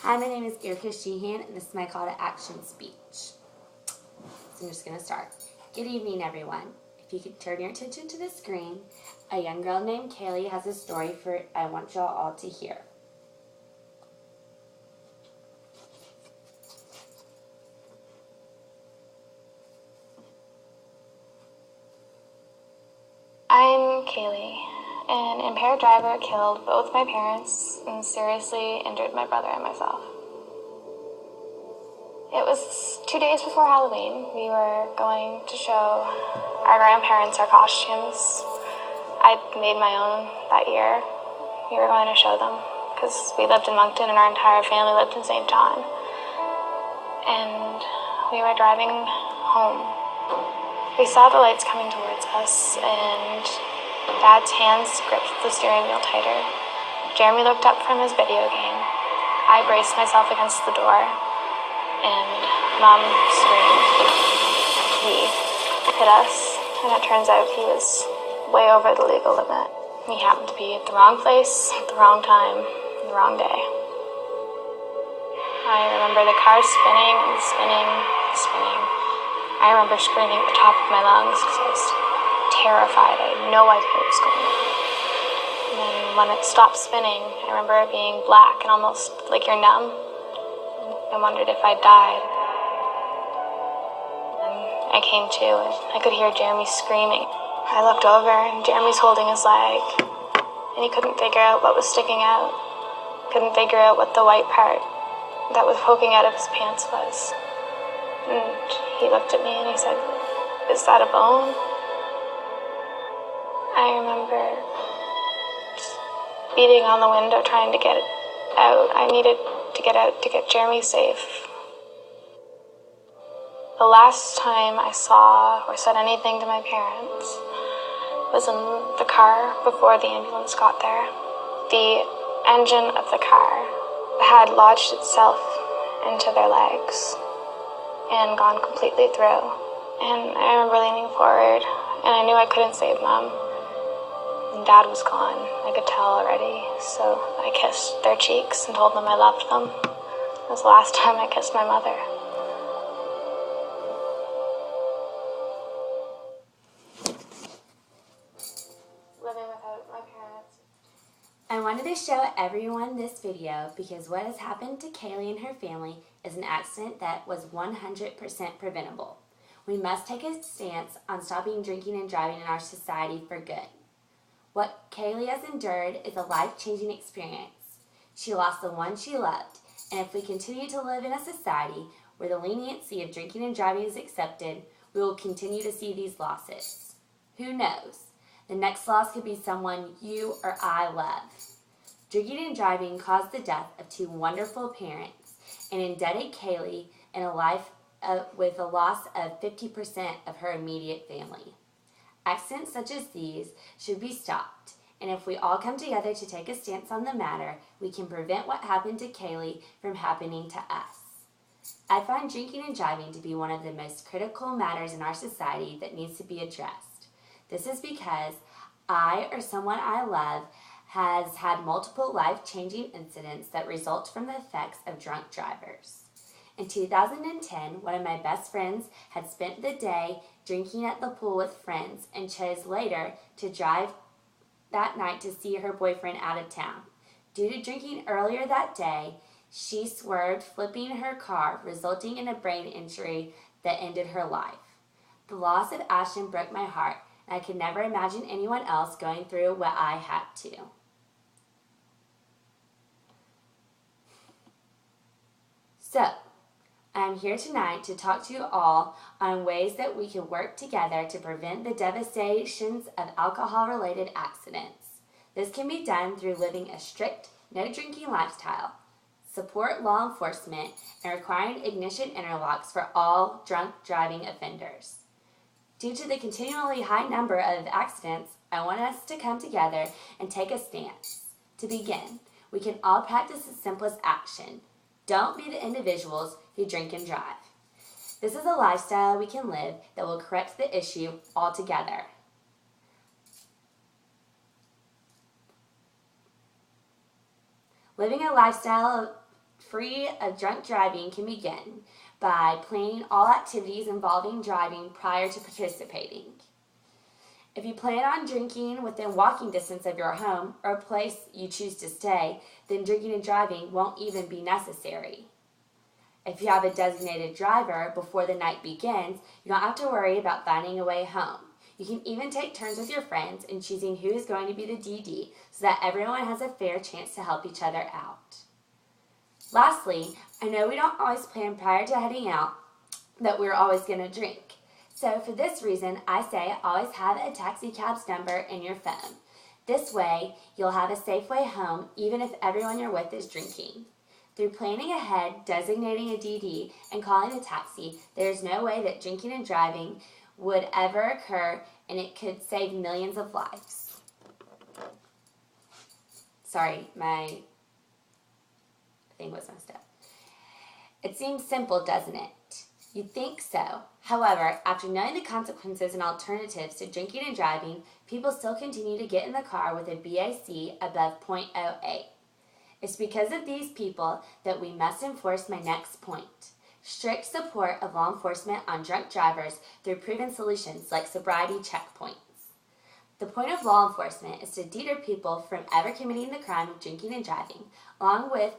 Hi, my name is Erica Sheehan, and this is my call to action speech. So I'm just going to start. Good evening, everyone. If you could turn your attention to the screen, a young girl named Kaylee has a story I want y'all all to hear. I'm Kaylee. An impaired driver killed both my parents and seriously injured my brother and myself. It was 2 days before Halloween. We were going to show our grandparents our costumes. I made my own that year. We were going to show them because we lived in Moncton and our entire family lived in St. John. And we were driving home. We saw the lights coming towards us, and Dad's hands gripped the steering wheel tighter. Jeremy looked up from his video game. I braced myself against the door, and Mom screamed. He hit us, and it turns out he was way over the legal limit. He happened to be at the wrong place, at the wrong time, the wrong day. I remember the car spinning and spinning and spinning. I remember screaming at the top of my lungs because I was terrified. I had no idea what was going on. And then when it stopped spinning, I remember it being black and almost like you're numb. I wondered if I died. And I came to, and I could hear Jeremy screaming. I looked over, and Jeremy's holding his leg, and he couldn't figure out what was sticking out. Couldn't figure out what the white part that was poking out of his pants was. And he looked at me and he said, "Is that a bone?" I remember just beating on the window trying to get it out. I needed to get out to get Jeremy safe. The last time I saw or said anything to my parents was in the car before the ambulance got there. The engine of the car had lodged itself into their legs and gone completely through. And I remember leaning forward, and I knew I couldn't save Mom. And Dad was gone, I could tell already, so I kissed their cheeks and told them I loved them. It was the last time I kissed my mother. Living without my parents. I wanted to show everyone this video because what has happened to Kaylee and her family is an accident that was 100% preventable. We must take a stance on stopping drinking and driving in our society for good. What Kaylee has endured is a life-changing experience. She lost the one she loved, and if we continue to live in a society where the leniency of drinking and driving is accepted, we will continue to see these losses. Who knows? The next loss could be someone you or I love. Drinking and driving caused the death of two wonderful parents and indebted Kaylee in a life with a loss of 50% of her immediate family. Accidents such as these should be stopped, and if we all come together to take a stance on the matter, we can prevent what happened to Kaylee from happening to us. I find drinking and driving to be one of the most critical matters in our society that needs to be addressed. This is because I or someone I love has had multiple life-changing incidents that result from the effects of drunk drivers. In 2010, one of my best friends had spent the day drinking at the pool with friends and chose later to drive that night to see her boyfriend out of town. Due to drinking earlier that day, she swerved, flipping her car, resulting in a brain injury that ended her life. The loss of Ashton broke my heart, and I could never imagine anyone else going through what I had to. So, I'm here tonight to talk to you all on ways that we can work together to prevent the devastations of alcohol-related accidents. This can be done through living a strict, no-drinking lifestyle, support law enforcement, and requiring ignition interlocks for all drunk driving offenders. Due to the continually high number of accidents, I want us to come together and take a stance. To begin, we can all practice the simplest action. Don't be the individuals who drink and drive. This is a lifestyle we can live that will correct the issue altogether. Living a lifestyle free of drunk driving can begin by planning all activities involving driving prior to participating. If you plan on drinking within walking distance of your home or a place you choose to stay, then drinking and driving won't even be necessary. If you have a designated driver before the night begins, you don't have to worry about finding a way home. You can even take turns with your friends in choosing who is going to be the DD so that everyone has a fair chance to help each other out. Lastly, I know we don't always plan prior to heading out that we're always going to drink. So for this reason, I say always have a taxi cab's number in your phone. This way, you'll have a safe way home even if everyone you're with is drinking. Through planning ahead, designating a DD, and calling a taxi, there is no way that drinking and driving would ever occur, and it could save millions of lives. Sorry, my thing was messed up. It seems simple, doesn't it? You'd think so. However, after knowing the consequences and alternatives to drinking and driving, people still continue to get in the car with a BAC above .08. It's because of these people that we must enforce my next point. Strict support of law enforcement on drunk drivers through proven solutions like sobriety checkpoints. The point of law enforcement is to deter people from ever committing the crime of drinking and driving, along with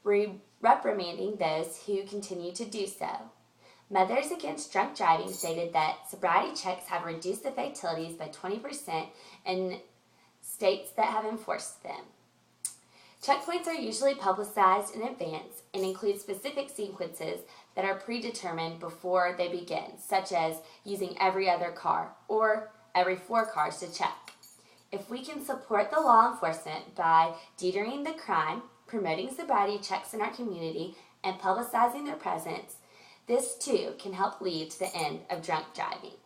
reprimanding those who continue to do so. Mothers Against Drunk Driving stated that sobriety checks have reduced the fatalities by 20% in states that have enforced them. Checkpoints are usually publicized in advance and include specific sequences that are predetermined before they begin, such as using every other car or every 4 cars to check. If we can support the law enforcement by detering the crime, promoting sobriety checks in our community, and publicizing their presence, this too can help lead to the end of drunk driving.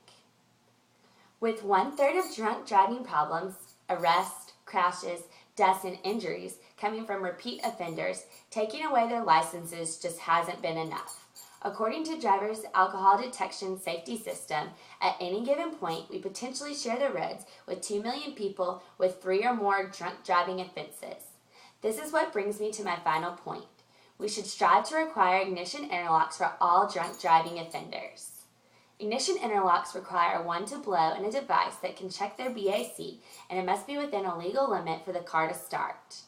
With 1/3 of drunk driving problems, arrests, crashes, deaths, and injuries coming from repeat offenders, taking away their licenses just hasn't been enough. According to Driver's Alcohol Detection Safety System, at any given point, we potentially share the roads with 2 million people with 3 or more drunk driving offenses. This is what brings me to my final point. We should strive to require ignition interlocks for all drunk driving offenders. Ignition interlocks require one to blow in a device that can check their BAC, and it must be within a legal limit for the car to start.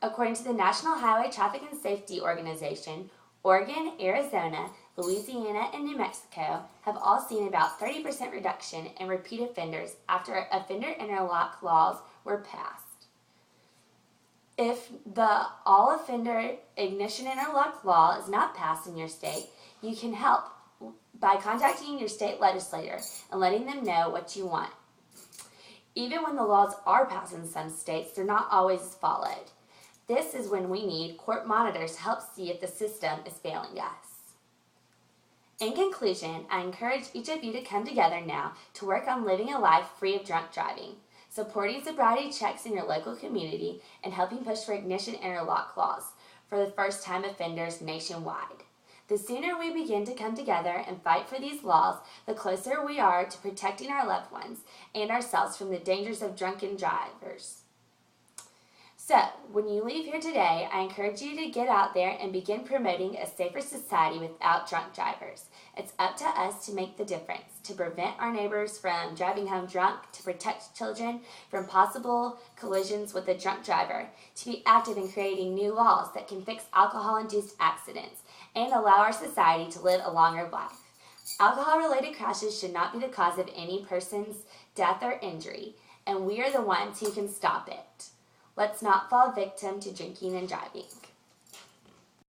According to the National Highway Traffic and Safety Organization, Oregon, Arizona, Louisiana, and New Mexico have all seen about 30% reduction in repeat offenders after offender interlock laws were passed. If the all-offender ignition interlock law is not passed in your state, you can help by contacting your state legislator and letting them know what you want. Even when the laws are passed in some states, they're not always followed. This is when we need court monitors to help see if the system is failing us. In conclusion, I encourage each of you to come together now to work on living a life free of drunk driving, supporting sobriety checks in your local community, and helping push for ignition interlock laws for the first-time offenders nationwide. The sooner we begin to come together and fight for these laws, the closer we are to protecting our loved ones and ourselves from the dangers of drunken drivers. So, when you leave here today, I encourage you to get out there and begin promoting a safer society without drunk drivers. It's up to us to make the difference, to prevent our neighbors from driving home drunk, to protect children from possible collisions with a drunk driver, to be active in creating new laws that can fix alcohol-induced accidents, and allow our society to live a longer life. Alcohol-related crashes should not be the cause of any person's death or injury, and we are the ones who can stop it. Let's not fall victim to drinking and driving.